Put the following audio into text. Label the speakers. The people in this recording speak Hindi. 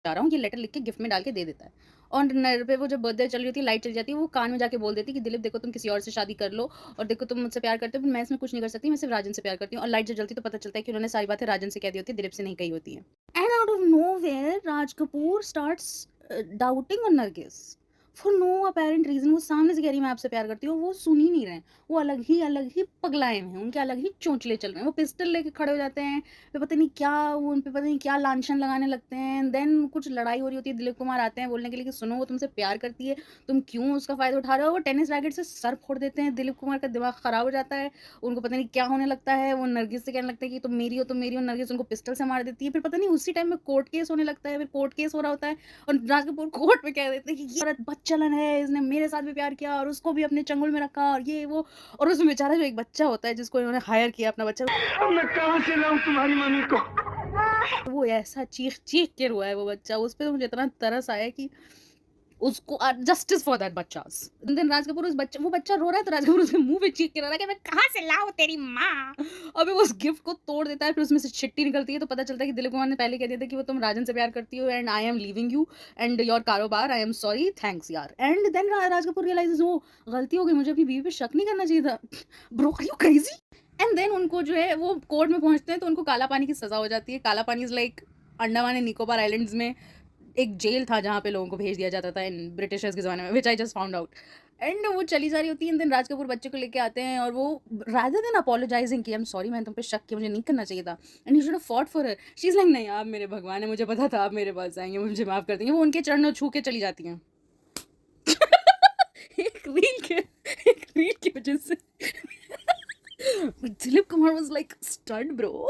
Speaker 1: जा रहा हूँ, ये लेटर लिख के गिफ्ट में डाल के दे देता है। और नर पे वो जब बर्थडे चल रही होती है, लाइट चली जाती है, वो कान में जाके बोल देती है कि दिलीप देखो तुम किसी और से शादी कर लो और देखो तुम मुझसे प्यार करते हो, पर मैं इसमें कुछ नहीं कर सकती, मैं सिर्फ राजन से प्यार करती हूँ। और लाइट जब जलती है तो पता चलता है कि उन्होंने सारी बातें राजन से कह दी होती है, दिलीप से नहीं कही होती है। And out of nowhere Raj Kapoor starts doubting on Nargis for no apparent reason. वो सामने से कह रही मैं आपसे प्यार करती हूँ, वो सुन ही नहीं रहे हैं। वो अलग ही पगलाए हुए हैं, उनके अलग ही चोंचले चल रहे हैं। वो पिस्टल लेके खड़े हो जाते हैं, फिर पता नहीं क्या वो उन पे पता नहीं क्या लांछन लगाने लगते हैं। देन कुछ लड़ाई हो रही होती है, दिलीप कुमार आते हैं बोलने के लिए कि सुनो वो तुमसे प्यार करती है, तुम क्यों उसका फ़ायदा उठा रहे हो। वो टेनिस रैकेट से सर फोड़ देते हैं, दिलीप कुमार का दिमाग ख़राब हो जाता है। उनको पता नहीं क्या होने लगता है, वो नरगिस से कहने लगता है कि तुम मेरी हो, तुम मेरी हो। नरगिस उनको पिस्टल से मार देती है। फिर पता नहीं उसी टाइम में कोर्ट केस होने लगता है, फिर कोर्ट केस हो रहा होता है और राज कपूर कोर्ट में कह देते हैं कि ये औरत बदचलन है, इसने मेरे साथ भी प्यार किया और उसको भी अपने चंगुल में रखा और ये वो। और उसमें बेचारा जो एक बच्चा होता है जिसको इन्होंने हायर किया अपना बच्चा,
Speaker 2: अब मैं कहाँ से लाऊं तुम्हारी मम्मी को?
Speaker 1: वो ऐसा चीख-चीख के रोआ है वो बच्चा, उस पे तो मुझे इतना तरस आया कि उसको justice for that बच्चास। Then Raj Kapoor वो बच्चा रो रहा है तो राज कपूर उसके मुँह पे चीख के रो रहा है कि मैं कहाँ से लाऊँ तेरी माँ? और फिर वो उस गिफ्ट को तोड़ देता है, फिर उसमें से चिट्ठी निकलती है तो पता चलता है कि दिलीप कुमार ने पहले कह दिया था कि वो तुम राजन से प्यार करती हो and I am leaving you and your कारोबार, आई एम सॉरी, थैंक्स यार। And then Raj Kapoor realises oh! गलती हो गई, मुझे अपनी बीवी पे शक नहीं करना चाहिए था। Bro are you crazy? And then उनको जो है वो कोर्ट में पहुँचते हैं तो उनको काला पानी की सज़ा हो जाती है। काला पानी is like Andaman and Nicobar islands में एक जेल था जहाँ पे लोगों को भेज दिया जाता था इन ब्रिटिशर्स के ज़माने में, which I just found out. And वो चली जा रही होती है एंड देन राज कपूर बच्चे को लेके आते हैं और वो रादर देन अपोलोजाइजिंग कि आई एम सॉरी मैंने तुम पे शक किया, मुझे नहीं करना चाहिए था and you should have fought for her. She is like नहीं आप मेरे भगवान हैं, मुझे पता था आप मेरे पास आएँगे, मुझे माफ़ कर देंगे। वो उनके चरणों छू के चली जाती हैं। एक रील के एक रील की वजह से Dilip Kumar was like stunned bro.